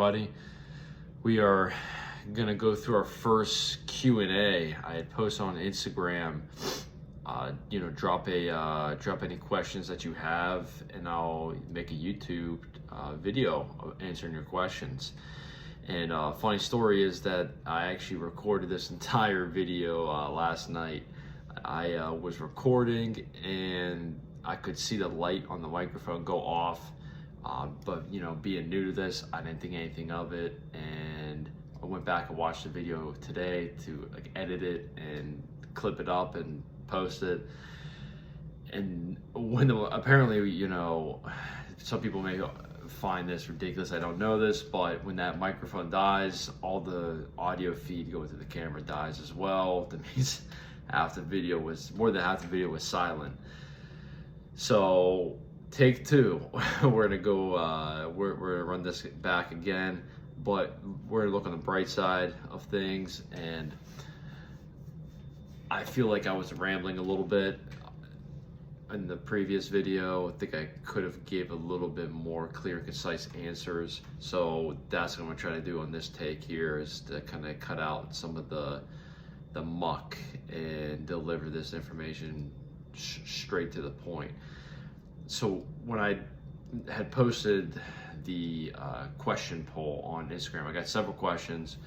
everybody. We are gonna go through our first Q&A. I had posted on Instagram. Drop any questions that you have, and I'll make a YouTube video of answering your questions. And funny story is that I actually recorded this entire video last night. I was recording and I could see the light on the microphone go off. But being new to this, I didn't think anything of it, and I went back and watched the video today to edit it and clip it up and post it. And when apparently, some people may find this ridiculous, I don't know this, but when that microphone dies, all the audio feed going to the camera dies as well. That means more than half the video was silent. So take two. We're gonna go. We're gonna run this back again, but we're gonna look on the bright side of things. And I feel like I was rambling a little bit in the previous video. I think I could have gave a little bit more clear and concise answers. So that's what I'm gonna try to do on this take here, is to kind of cut out some of the muck and deliver this information straight to the point. So when I had posted the question poll on Instagram, I got several questions,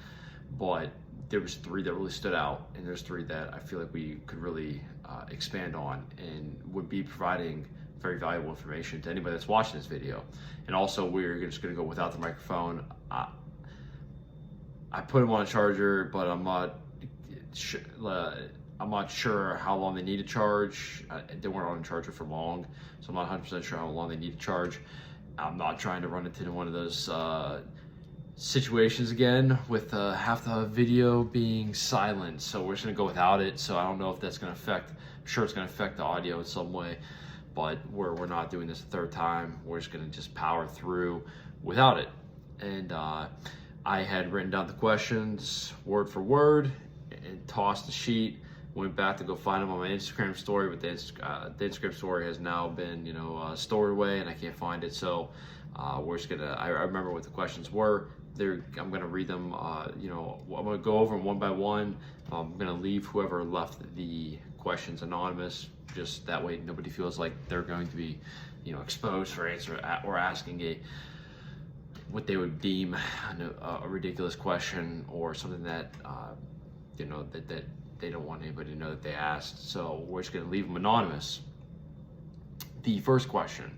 but there was 3 that really stood out, and there's 3 that I feel like we could really expand on and would be providing very valuable information to anybody that's watching this video. And also, we're just going to go without the microphone. I put them on a charger, but I'm not sure how long they need to charge. They weren't on a charger for long, so I'm not 100% sure how long they need to charge. I'm not trying to run into one of those situations again with half the video being silent, so we're just gonna go without it. So I don't know if that's gonna affect, I'm sure it's gonna affect the audio in some way, but we're not doing this a third time. We're just gonna power through without it. And I had written down the questions word for word and tossed the sheet. Went back to go find them on my Instagram story, but the Instagram story has now been, stored away, and I can't find it. So we're just gonna. I remember what the questions were. I'm gonna read them. I'm gonna go over them one by one. I'm gonna leave whoever left the questions anonymous, just that way nobody feels like they're going to be, exposed for answer or asking what they would deem a ridiculous question, or something that that they don't want anybody to know that they asked. So we're just gonna leave them anonymous. The first question,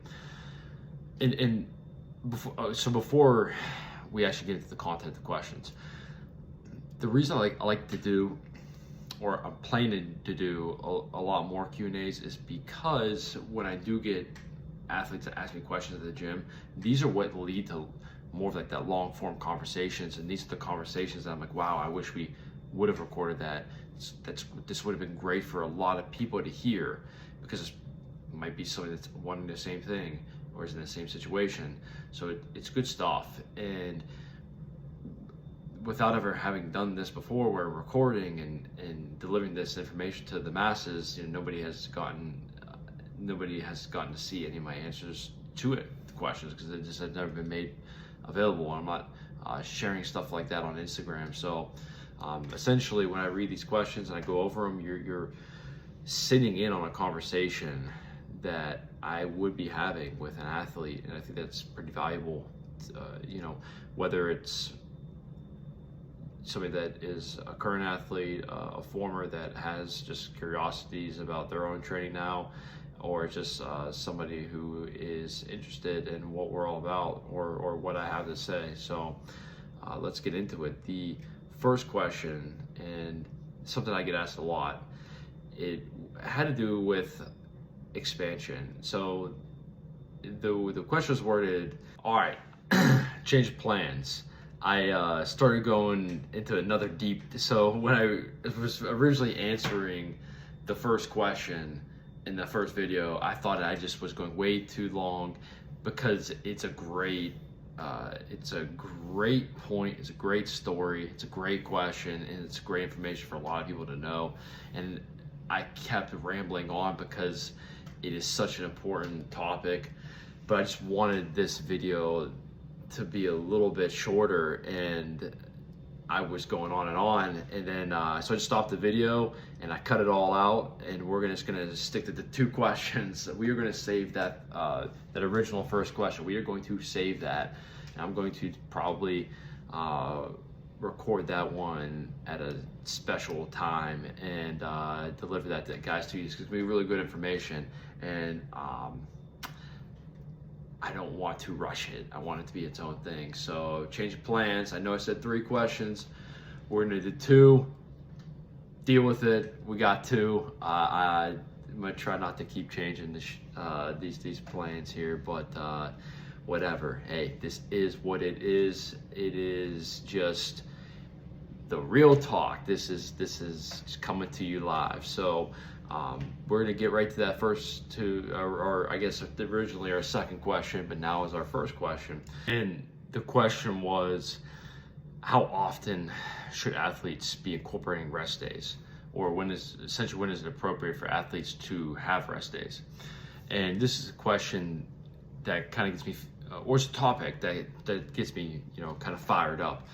and before we actually get into the content of the questions, the reason I like to do, or I'm planning to do a lot more Q&As, is because when I do get athletes that ask me questions at the gym, these are what lead to more of that long form conversations. And these are the conversations that I'm like, wow, I wish we would have recorded that. This would have been great for a lot of people to hear, because it might be somebody that's wanting the same thing or is in the same situation. So it's good stuff. And without ever having done this before, we're recording and delivering this information to the masses, nobody has gotten to see any of my answers to the questions, because it just had never been made available. I'm not sharing stuff like that on Instagram. So essentially, when I read these questions and I go over them, you're sitting in on a conversation that I would be having with an athlete, and I think that's pretty valuable. Whether it's somebody that is a current athlete, a former that has just curiosities about their own training now, or just somebody who is interested in what we're all about, or what I have to say. So let's get into it. The first question, and something I get asked a lot, it had to do with expansion. So the question was worded, all right, change of plans. I started going into another deep, so when I was originally answering the first question in the first video, I thought I just was going way too long, because it's a great point, it's a great story, it's a great question, and it's great information for a lot of people to know. And I kept rambling on because it is such an important topic, but I just wanted this video to be a little bit shorter, and I was going on, and then so I just stopped the video and I cut it all out, and we're just gonna stick to the 2 questions. We are gonna save that that original first question. We are going to save that, and I'm going to probably record that one at a special time and deliver that to guys to use, because it's gonna be really good information, and I don't want to rush it. I want it to be its own thing. So change of plans. I know I said 3 questions. We're gonna do 2. Deal with it. We got 2. I'm gonna try not to keep changing these plans here, but whatever. Hey, this is what it is. It is just the real talk. This is coming to you live. So we're gonna get right to that first 2, or I guess originally our second question, but now is our first question. And the question was, how often should athletes be incorporating rest days, or when is it appropriate for athletes to have rest days? And this is a question that kind of gets me, or it's a topic that gets me, kind of fired up,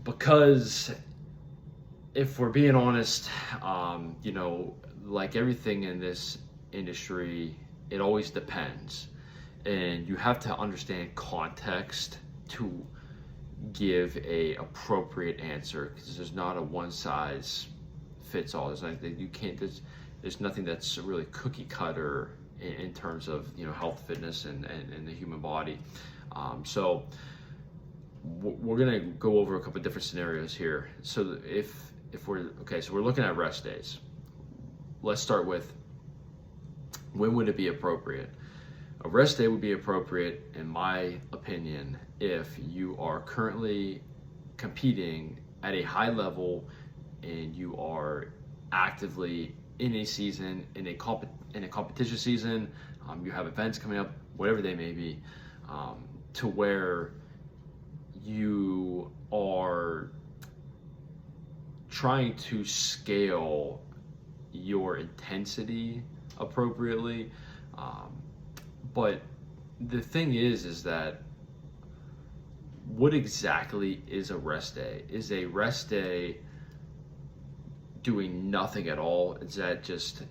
because if we're being honest, like everything in this industry, it always depends. And you have to understand context to give a appropriate answer, because there's not a one size fits all. There's nothing that's really cookie cutter in terms of, health, fitness, and the human body. So we're gonna go over a couple of different scenarios here. So if we're looking at rest days. Let's start with, when would it be appropriate? A rest day would be appropriate, in my opinion, if you are currently competing at a high level and you are actively in a season, in a competition season. You have events coming up, whatever they may be, to where you are trying to scale your intensity appropriately. But the thing is that, what exactly is a rest day? Is a rest day doing nothing at all? Is that just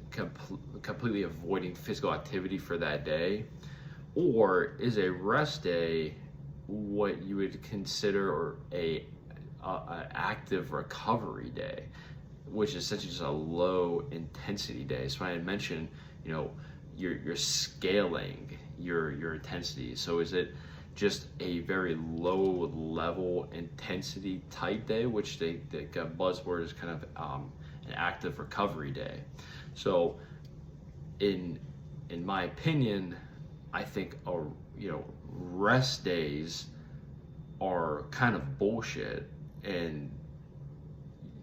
completely avoiding physical activity for that day? Or is a rest day what you would consider an active recovery day, which is essentially just a low intensity day? So I had mentioned, you're scaling your intensity. So is it just a very low level intensity type day, which the buzzword is kind of an active recovery day? So in my opinion, I think rest days are kind of bullshit, and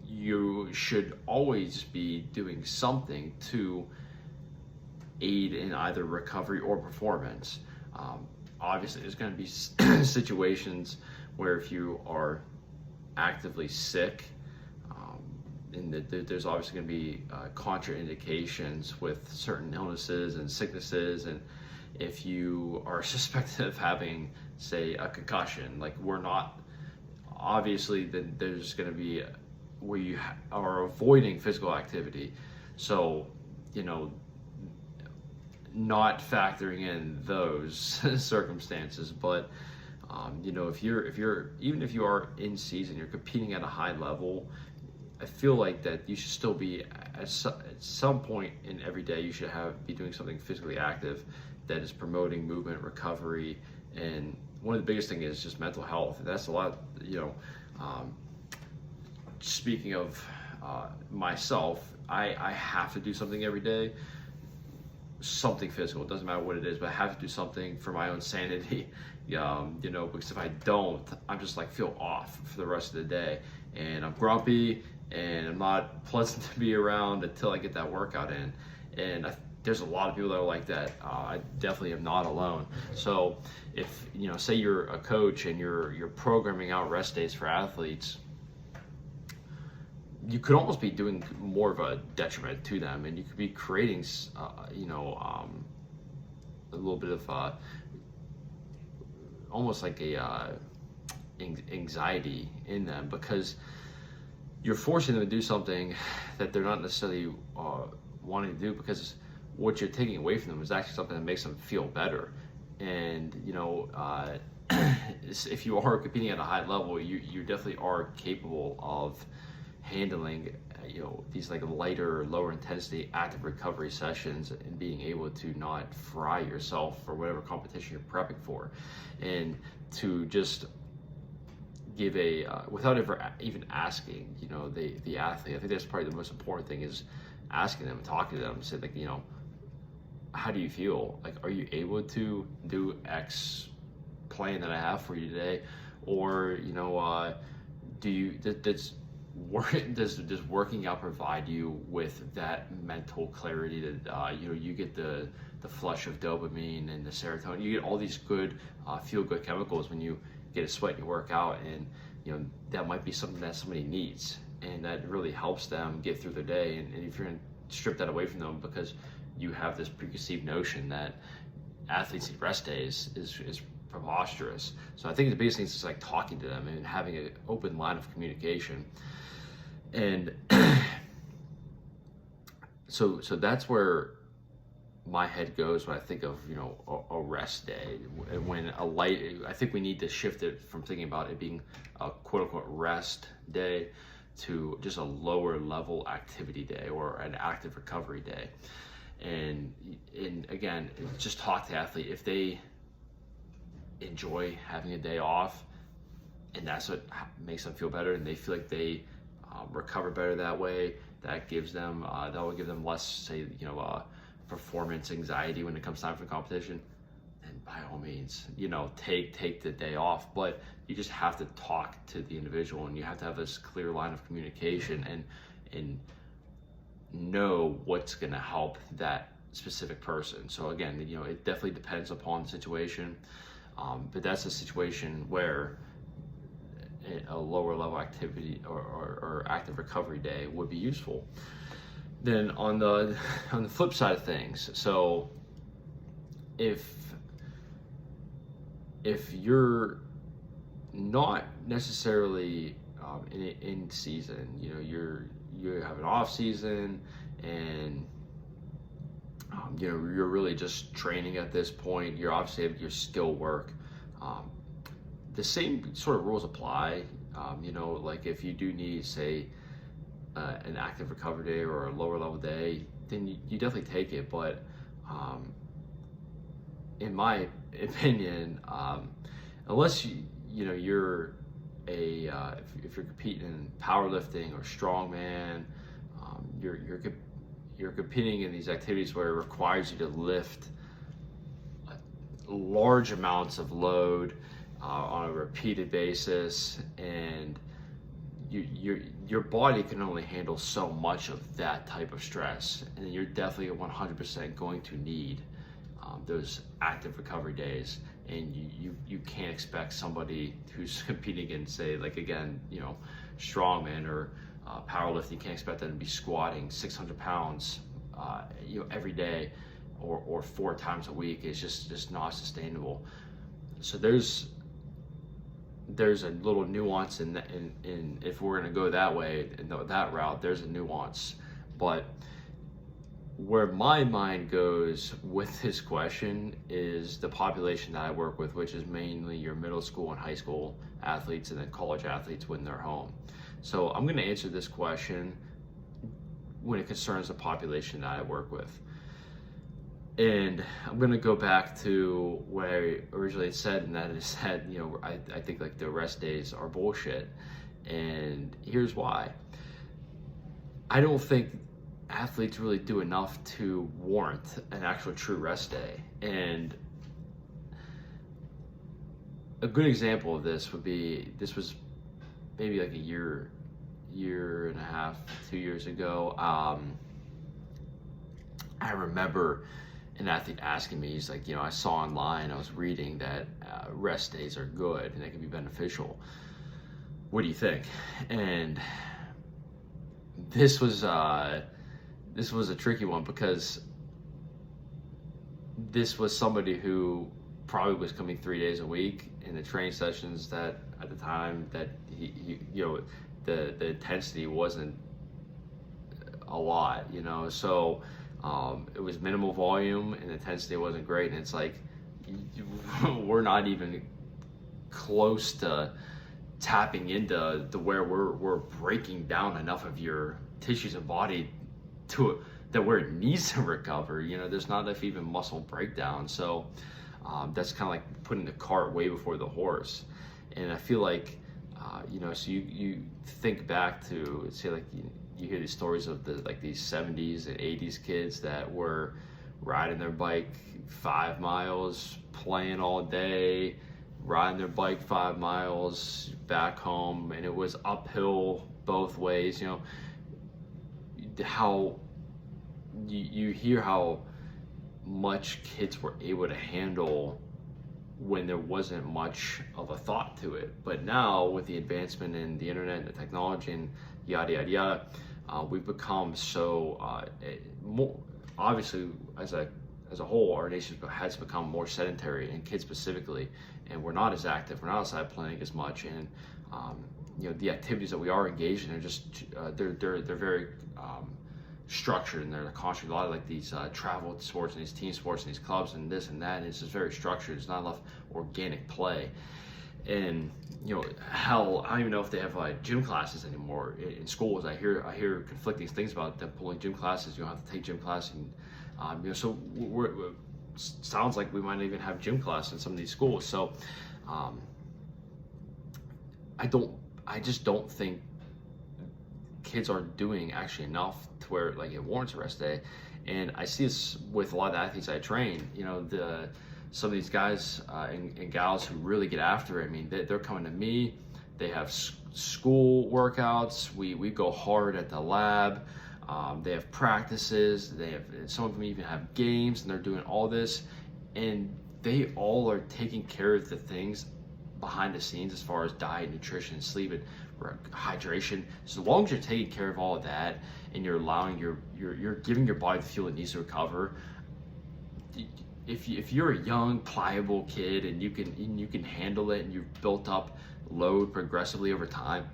you should always be doing something to aid in either recovery or performance. Obviously, there's going to be situations where if you are actively sick, and there's obviously going to be contraindications with certain illnesses and sicknesses. And if you are suspected of having, say, a concussion, like we're not, obviously, then there's going to be where you are avoiding physical activity. So, not factoring in those circumstances, but if you are in season, you're competing at a high level, I feel like that you should still be at some point in every day, you should be doing something physically active that is promoting movement, recovery. And one of the biggest things is just mental health. That's a lot, speaking of myself, I have to do something every day, something physical. It doesn't matter what it is, but I have to do something for my own sanity, because if I don't, I'm just feel off for the rest of the day, and I'm grumpy, and I'm not pleasant to be around until I get that workout in. And there's a lot of people that are like that. I definitely am not alone. So if, say you're a coach and you're programming out rest days for athletes, you could almost be doing more of a detriment to them, and you could be creating, a little bit of almost like a anxiety in them, because you're forcing them to do something that they're not necessarily wanting to do, because what you're taking away from them is actually something that makes them feel better. And if you are competing at a high level, you definitely are capable of handling these like lighter, lower intensity active recovery sessions, and being able to not fry yourself for whatever competition you're prepping for, and to just give without ever even asking the athlete. I think that's probably the most important thing, is asking them, talking to them, say like, how do you feel? Like, are you able to do X plan that I have for you today? Or does working out provide you with that mental clarity that you get the flush of dopamine and the serotonin? You get all these good feel good chemicals when you get a sweat and you work out, and that might be something that somebody needs, and that really helps them get through their day. And if you're going to strip that away from them because you have this preconceived notion that athletes need rest days, is preposterous. So I think the biggest thing is just like talking to them and having an open line of communication. And so that's where my head goes when I think of a rest day. When I think we need to shift it from thinking about it being a quote unquote rest day to just a lower level activity day or an active recovery day. And again, just talk to the athlete. If they enjoy having a day off, and that's what makes them feel better, and they feel like they recover better that way, that will give them less, say, performance anxiety when it comes time for competition, then by all means, take the day off. But you just have to talk to the individual, and you have to have this clear line of communication and know what's going to help that specific person. So again, it definitely depends upon the situation, but that's a situation where a lower level activity or active recovery day would be useful. Then on the flip side of things, so if you're not necessarily in season, you have an off season, and you're really just training at this point. You're obviously having your skill work. The same sort of rules apply. Like if you do need, say, an active recovery day or a lower level day, then you definitely take it. But in my opinion, unless you're if you're competing in powerlifting or strongman, you're competing in these activities where it requires you to lift large amounts of load on a repeated basis, and your body can only handle so much of that type of stress, and you're definitely 100% going to need those active recovery days. And you can't expect somebody who's competing in, say, like, again, strongman or powerlifting, you can't expect them to be squatting 600 pounds every day or 4 times a week. It's just not sustainable. So there's a little nuance in if we're going to go that way and that route, there's a nuance. But where my mind goes with this question is the population that I work with, which is mainly your middle school and high school athletes, and then college athletes when they're home. So I'm going to answer this question when it concerns the population that I work with. And I'm going to go back to what I originally said, and that is said, I think like the rest days are bullshit. And here's why. I don't think athletes really do enough to warrant an actual true rest day. And a good example of this would be, this was maybe like a year and a half, 2 years ago. I remember an athlete asking me, he's like, I saw online, I was reading that rest days are good and they can be beneficial. What do you think? And this was a tricky one, because this was somebody who probably was coming 3 days a week in the training sessions that at the time that he the intensity wasn't a lot, so it was minimal volume and the intensity wasn't great. And it's like, we're not even close to tapping into where we're breaking down enough of your tissues and body to that where it needs to recover. There's not enough even muscle breakdown. So that's kind of like putting the cart way before the horse. And I feel like so you think back to, say, like you hear these stories of these 70s and 80s kids that were riding their bike 5 miles, playing all day, riding their bike 5 miles back home, and it was uphill both ways. How you hear how much kids were able to handle when there wasn't much of a thought to it. But now, with the advancement in the internet and the technology and yada yada yada, we've become so more, obviously, as a whole, our nation has become more sedentary, and kids specifically, and we're not as active, we're not outside playing as much, and the activities that we are engaged in are just they're very structured, and they're constantly a lot of like these travel sports and these team sports and these clubs and this and that, and it's just very structured. There's not enough organic play. And hell, I don't even know if they have gym classes anymore in schools. I hear conflicting things about them pulling gym classes. You don't have to take gym class, and so sounds like we might even have gym class in some of these schools. So I just don't think kids are doing actually enough to where like it warrants a rest day. And I see this with a lot of the athletes I train. Some of these guys and gals who really get after it. I mean, they're coming to me. They have school workouts. We go hard at the lab. They have practices. Some of them even have games, and they're doing all this. And they all are taking care of the things behind the scenes as far as diet, nutrition, sleep, and hydration. So long as you're taking care of all of that, and you're allowing you're giving your body the fuel it needs to recover. If you're a young, pliable kid and you can handle it, and you've built up load progressively over time,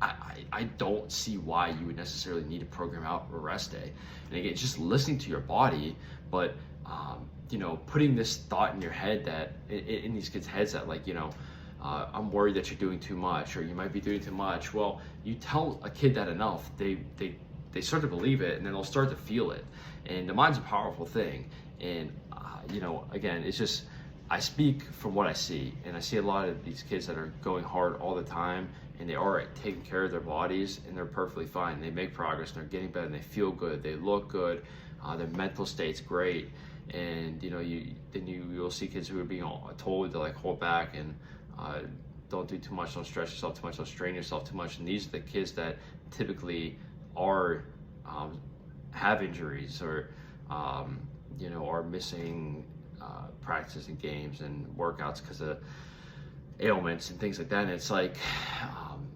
I don't see why you would necessarily need to program out a rest day. And again, it's just listening to your body, but putting this thought in your head that in these kids' heads that I'm worried that you're doing too much, or you might be doing too much. Well, you tell a kid that enough, they start to believe it, and then they'll start to feel it. And the mind's a powerful thing. And again, it's just, I speak from what I see, and I see a lot of these kids that are going hard all the time, and they are taking care of their bodies, and they're perfectly fine. They make progress, and they're getting better, and they feel good, they look good, their mental state's great. And you'll see kids who are being told to hold back and don't do too much, don't stretch yourself too much, don't strain yourself too much. And these are the kids that typically are have injuries, or are missing practices and games and workouts because of ailments and things like that. And it's like,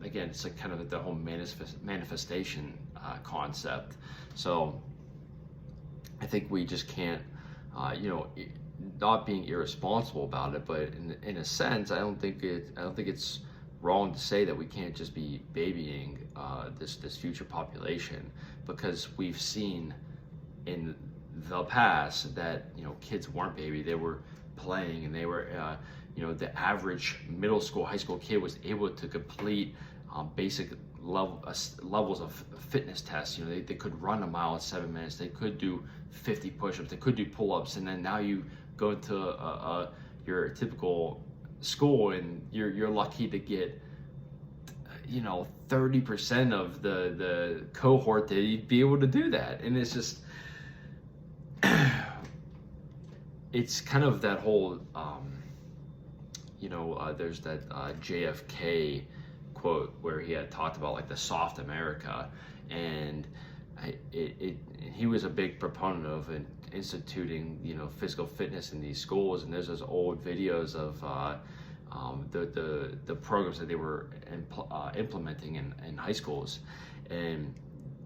again, it's like kind of the whole manifestation concept. So I think we just can't, not being irresponsible about it, but in a sense, I don't think it's wrong to say that we can't just be babying this future population, because we've seen in the past that kids weren't baby, they were playing, and they were the average middle school, high school kid was able to complete basic levels of fitness tests. They could run a mile in 7 minutes, they could do 50 push-ups, they could do pull-ups. And then now you go into your typical school, and you're lucky to get 30% of the cohort to be able to do that. And it's just it's kind of that whole there's that JFK quote where he had talked about the soft America, and he was a big proponent of instituting physical fitness in these schools. And there's those old videos of the programs that they were implementing in high schools, and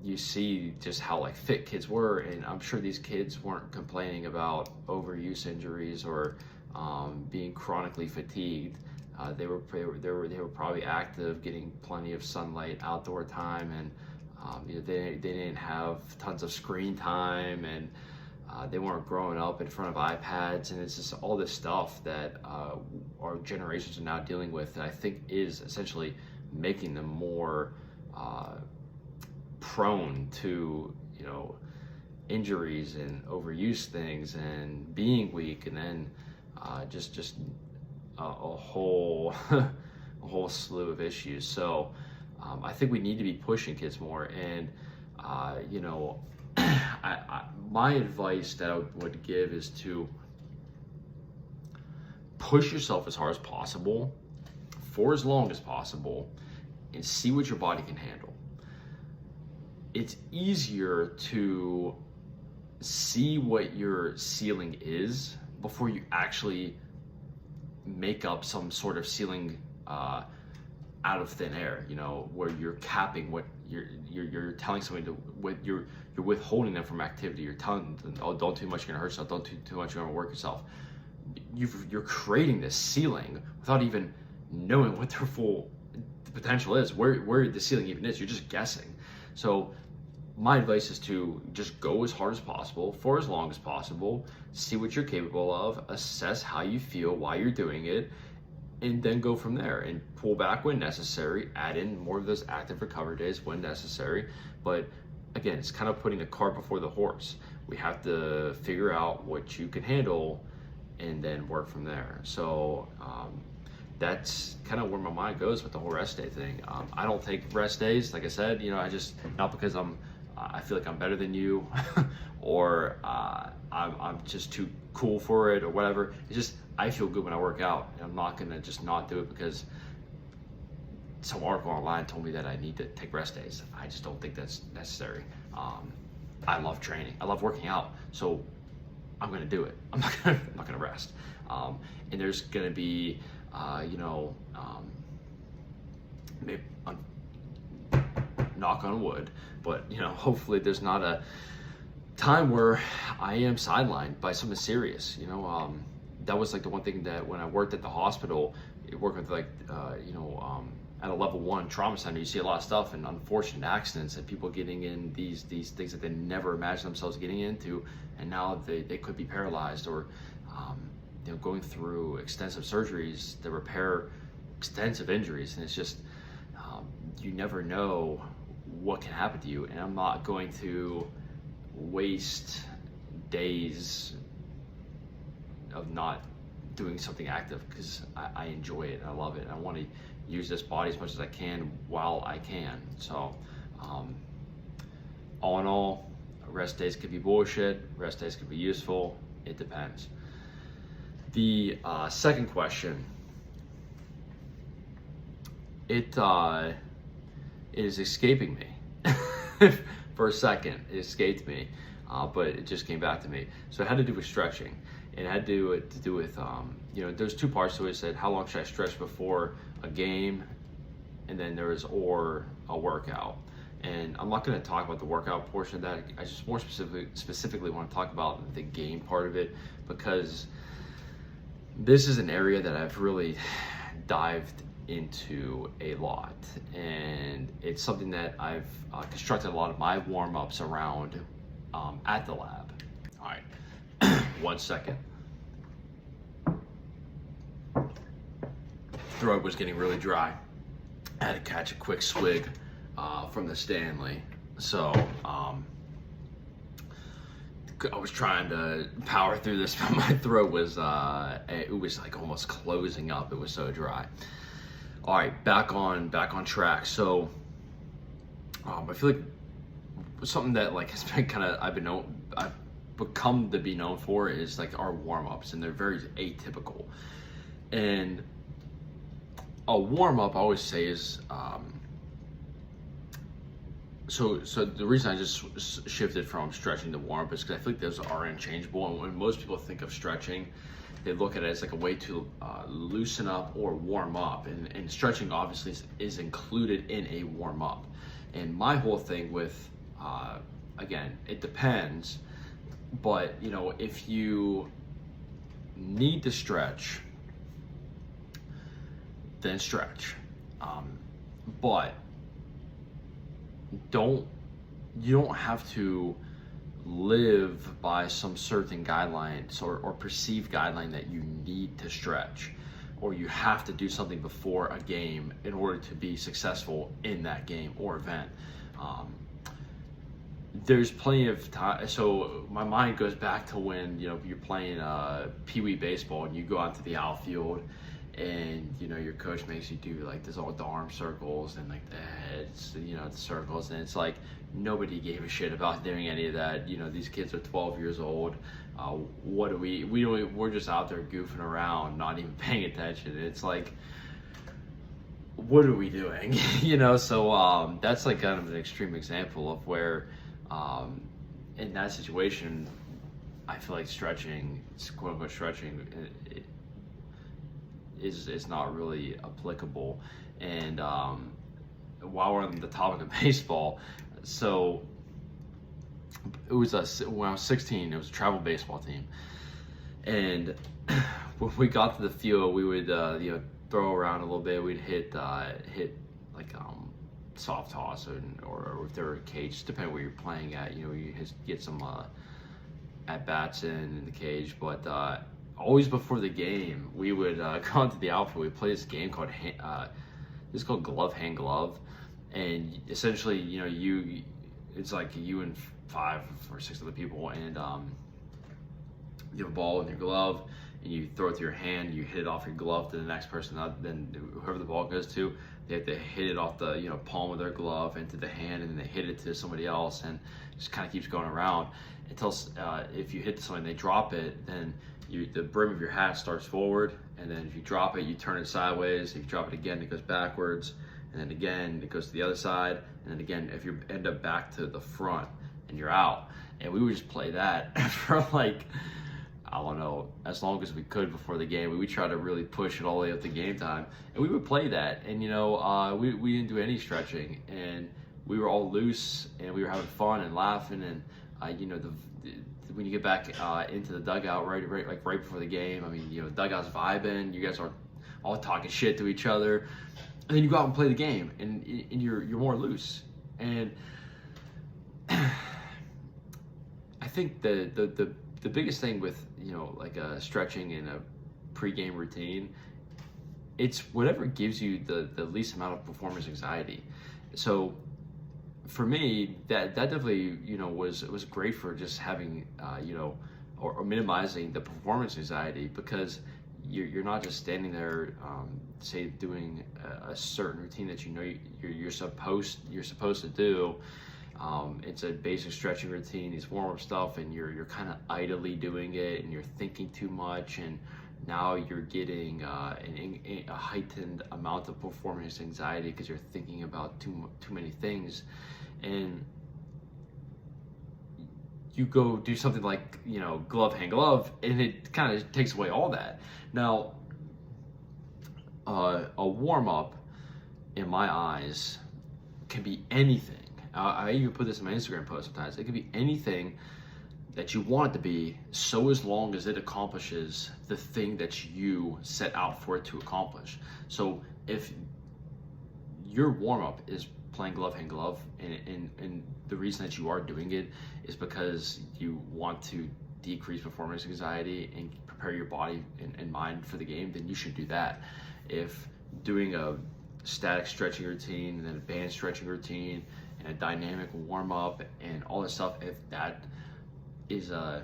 you see just how fit kids were. And I'm sure these kids weren't complaining about overuse injuries or being chronically fatigued. They were probably active, getting plenty of sunlight, outdoor time, and they didn't have tons of screen time, and they weren't growing up in front of iPads, and it's just all this stuff that our generations are now dealing with, that I think is essentially making them more prone to injuries and overuse things and being weak, and then just a whole a whole slew of issues. So I think we need to be pushing kids more, and my advice that I would give is to push yourself as hard as possible for as long as possible and see what your body can handle. It's easier to see what your ceiling is before you actually make up some sort of ceiling out of thin air, where you're capping what you're telling somebody to, what you're withholding them from activity. You're telling them, oh, don't too much, you're gonna hurt yourself, don't too much, you're gonna work yourself. You're creating this ceiling without even knowing what their full potential is, where the ceiling even is. You're just guessing. So my advice is to just go as hard as possible for as long as possible, see what you're capable of, assess how you feel while you're doing it, and then go from there and pull back when necessary, add in more of those active recovery days when necessary. But again, it's kind of putting the cart before the horse. We have to figure out what you can handle and then work from there. So that's kind of where my mind goes with the whole rest day thing. I don't take rest days, like I said, I just, not because I feel like I'm better than you or I'm just too cool for it or whatever. It's just, I feel good when I work out, and I'm not gonna just not do it because some article online told me that I need to take rest days. I just don't think that's necessary. I love training, I love working out, so I'm gonna do it. I'm not gonna rest. And there's gonna be, maybe, knock on wood, but hopefully there's not a time where I am sidelined by something serious. That was like the one thing that when I worked at the hospital, working with at a level 1 trauma center, you see a lot of stuff and unfortunate accidents and people getting in these things that they never imagined themselves getting into, and now they could be paralyzed or going through extensive surgeries to repair extensive injuries. And it's just you never know what can happen to you, and I'm not going to waste days of not doing something active because I enjoy it, I love it, I want to use this body as much as I can while I can. So all in all, rest days could be bullshit, rest days could be useful, it depends. The second question, it is escaping me. For a second, it escaped me, but it just came back to me. So it had to do with stretching. It had to do with, there's two parts to it. It said, how long should I stretch before a game? And then there was, or a workout. And I'm not going to talk about the workout portion of that. I just more specifically want to talk about the game part of it, because this is an area that I've really dived into a lot, and it's something that I've constructed a lot of my warm-ups around at the lab. All right, 1 second. Throat was getting really dry. I had to catch a quick swig from the Stanley, so I was trying to power through this, but my throat was it was like almost closing up. It was so dry. All right, back on track. So I feel like something that has been kind of I've become to be known for is like our warm-ups, and they're very atypical. And a warm-up, I always say, is so the reason I just shifted from stretching to warm-up is because I feel like those are interchangeable. And when most people think of stretching, they look at it as like a way to loosen up or warm up, and stretching obviously is included in a warm up. And my whole thing with again, it depends, but if you need to stretch, then stretch. But you don't have to live by some certain guidelines or perceived guideline that you need to stretch, or you have to do something before a game in order to be successful in that game or event. There's plenty of time. So my mind goes back to when, you know, you're playing Pee Wee baseball and you go out to the outfield, and you know your coach makes you do like this, all the arm circles and like the heads, you know, the circles, and it's like nobody gave a shit about doing any of that. You know, these kids are 12 years old. What do we're just out there goofing around, not even paying attention. It's like, what are we doing? You know, so that's like kind of an extreme example of where in that situation I feel like stretching, quote unquote stretching, is not really applicable. And while we're on the topic of baseball, so it was when I was 16, it was a travel baseball team, and when we got to the field, we would you know, throw around a little bit. We'd hit like soft toss, or if they were cage, depending where you're playing at, you know, you get some at bats in the cage. But always before the game, we would go into the outfield. We play this game called glove hand glove, and essentially, you know, it's like you and 5 or 6 other people, and you have a ball in your glove, and you throw it to your hand. You hit it off your glove to the next person. Then whoever the ball goes to, they have to hit it off the, you know, palm of their glove into the hand, and then they hit it to somebody else, and it just kind of keeps going around until if you hit somebody and they drop it, then the brim of your hat starts forward, and then if you drop it, you turn it sideways. If you drop it again, it goes backwards, and then again it goes to the other side, and then again if you end up back to the front, and you're out. And we would just play that for like, I don't know, as long as we could before the game. We would try to really push it all the way up to game time, and we would play that. And you know, we didn't do any stretching, and we were all loose, and we were having fun and laughing. And you know, when you get back into the dugout right before the game, I mean, you know, dugout's vibing. You guys are all talking shit to each other, and then you go out and play the game, and you're more loose. And I think the biggest thing with, you know, like stretching in a pregame routine, it's whatever gives you the least amount of performance anxiety. So for me, that definitely, you know, was great for just having you know, or minimizing the performance anxiety, because you're not just standing there say doing a certain routine that you know you're supposed to do. It's a basic stretching routine, these warm-up stuff, and you're kind of idly doing it, and you're thinking too much, and now you're getting a heightened amount of performance anxiety because you're thinking about too many things. And you go do something like, you know, glove hand glove, and it kind of takes away all that. Now a warm-up, in my eyes, can be anything. I even put this in my Instagram post sometimes. It could be anything that you want it to be, so as long as it accomplishes the thing that you set out for it to accomplish. So if your warm-up is playing glove hand glove, and the reason that you are doing it is because you want to decrease performance anxiety and prepare your body and mind for the game, then you should do that. If doing a static stretching routine and then a band stretching routine and a dynamic warm-up and all this stuff, if that is a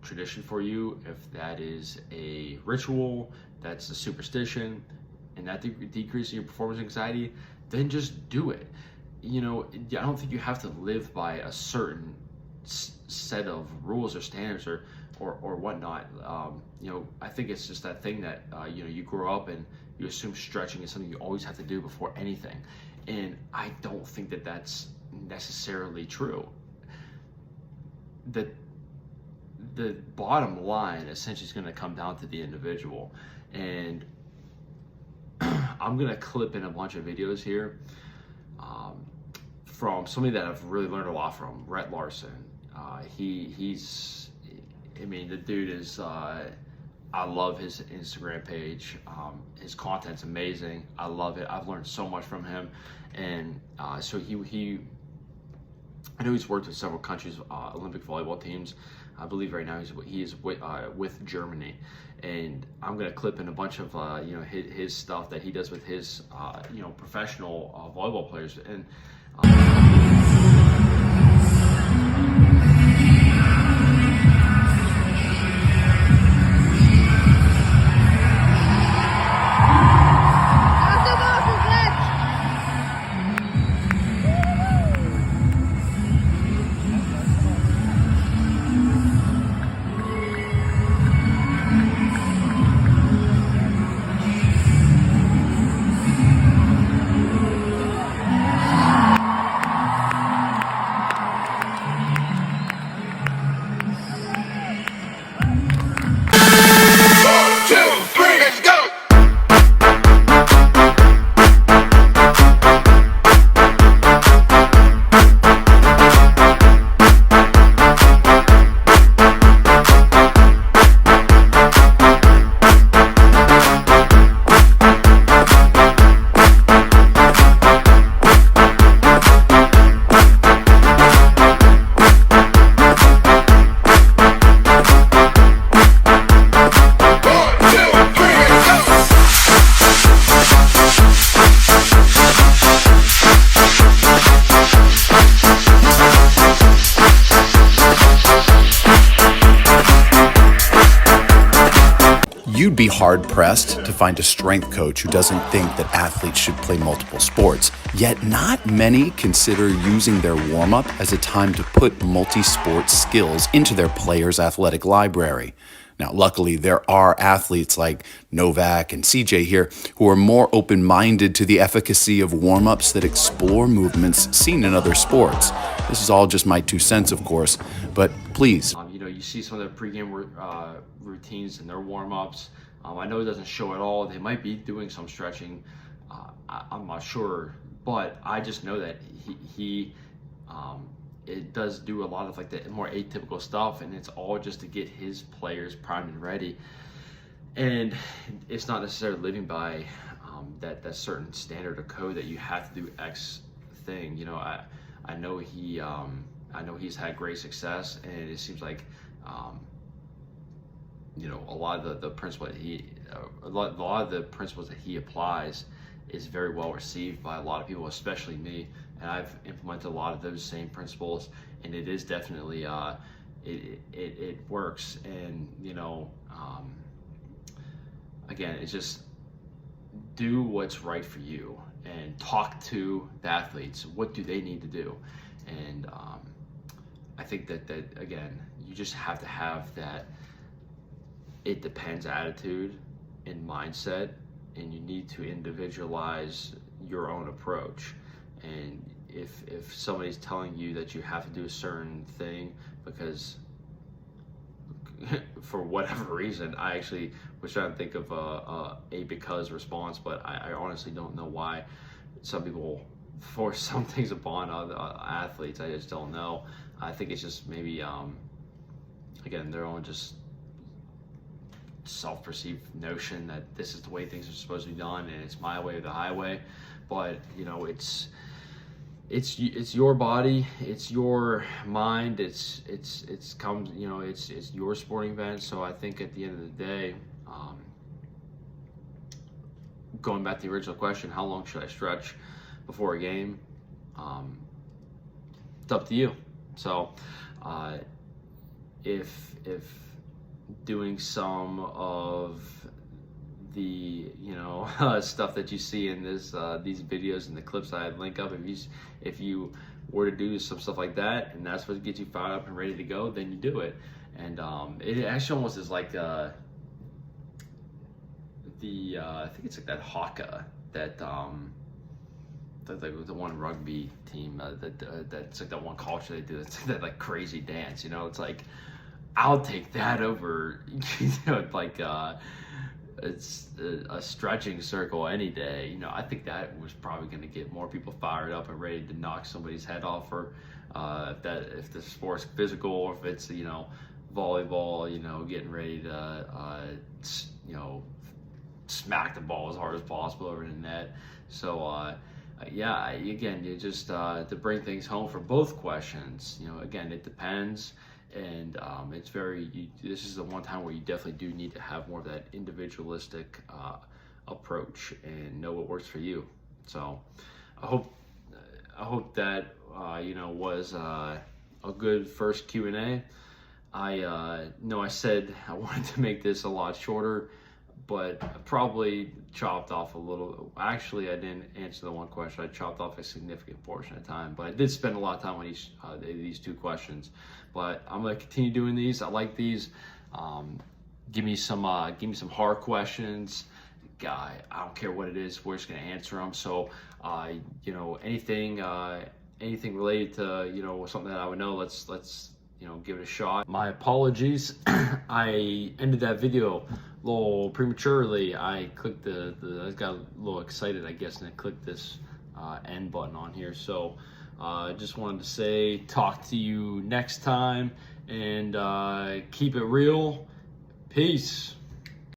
tradition for you, if that is a ritual, that's a superstition, and that decreases your performance anxiety, then just do it. You know, I don't think you have to live by a certain set of rules or standards or whatnot. You know, I think it's just that thing that you know, you grow up and you assume stretching is something you always have to do before anything, and I don't think that that's necessarily true. The bottom line essentially is going to come down to the individual, and I'm going to clip in a bunch of videos here from somebody that I've really learned a lot from, Rhett Larson. He's, I mean, the dude is I love his Instagram page. His content's amazing. I love it. I've learned so much from him, and so he. I know he's worked with several countries' Olympic volleyball teams. I believe right now he is with Germany, and I'm gonna clip in a bunch of his stuff that he does with his professional volleyball players and. You'd be hard-pressed to find a strength coach who doesn't think that athletes should play multiple sports. Yet not many consider using their warm-up as a time to put multi-sport skills into their players' athletic library. Now, luckily, there are athletes like Novak and CJ here who are more open-minded to the efficacy of warm-ups that explore movements seen in other sports. This is all just my 2 cents, of course, but please. You see some of their pregame routines and their warm-ups. I know it doesn't show at all. They might be doing some stretching. I'm not sure, but I just know that he it does do a lot of like the more atypical stuff, and it's all just to get his players primed and ready. And it's not necessarily living by that certain standard or code that you have to do X thing. I know he's had great success, and it seems like a lot of the principle that a lot of the principles that he applies is very well received by a lot of people, especially me. And I've implemented a lot of those same principles, and it is definitely it works. And again, it's just do what's right for you and talk to the athletes. What do they need to do? And I think that again, you just have to have that it depends attitude and mindset, and you need to individualize your own approach. And if somebody's telling you that you have to do a certain thing because for whatever reason, I actually was trying to think of a because response, but I honestly don't know why some people force some things upon other athletes. I just don't know. I think it's just maybe again, their own just self-perceived notion that this is the way things are supposed to be done and it's my way or the highway. But it's your body, it's your mind, it's your sporting event. So I think at the end of the day, going back to the original question, how long should I stretch before a game? It's up to you. So if doing some of the stuff that you see in these videos and the clips I link up, if you were to do some stuff like that and that's what gets you fired up and ready to go, then you do it. And it actually almost is like I think it's like that haka that the one rugby team that's like that one culture they do. It's like that like crazy dance, it's like I'll take that over like it's a stretching circle any day. I think that was probably going to get more people fired up and ready to knock somebody's head off, or if the sport's physical, or if it's volleyball, getting ready to, smack the ball as hard as possible over the net. So, yeah, again, you just to bring things home for both questions. Again, it depends, and it's this is the one time where you definitely do need to have more of that individualistic approach and know what works for you. So, I hope that was a good first Q&A. I know I said I wanted to make this a lot shorter, but I probably chopped off a little. Actually, I didn't answer the one question. I chopped off a significant portion of time, but I did spend a lot of time on these two questions. But I'm gonna continue doing these. I like these. Give me some hard questions. I don't care what it is. We're just gonna answer them. So, anything related to something that I would know. Let's give it a shot. My apologies. I ended that video a little prematurely. I clicked I got a little excited, I guess, and I clicked this end button on here. So just wanted to say, talk to you next time, and keep it real. Peace.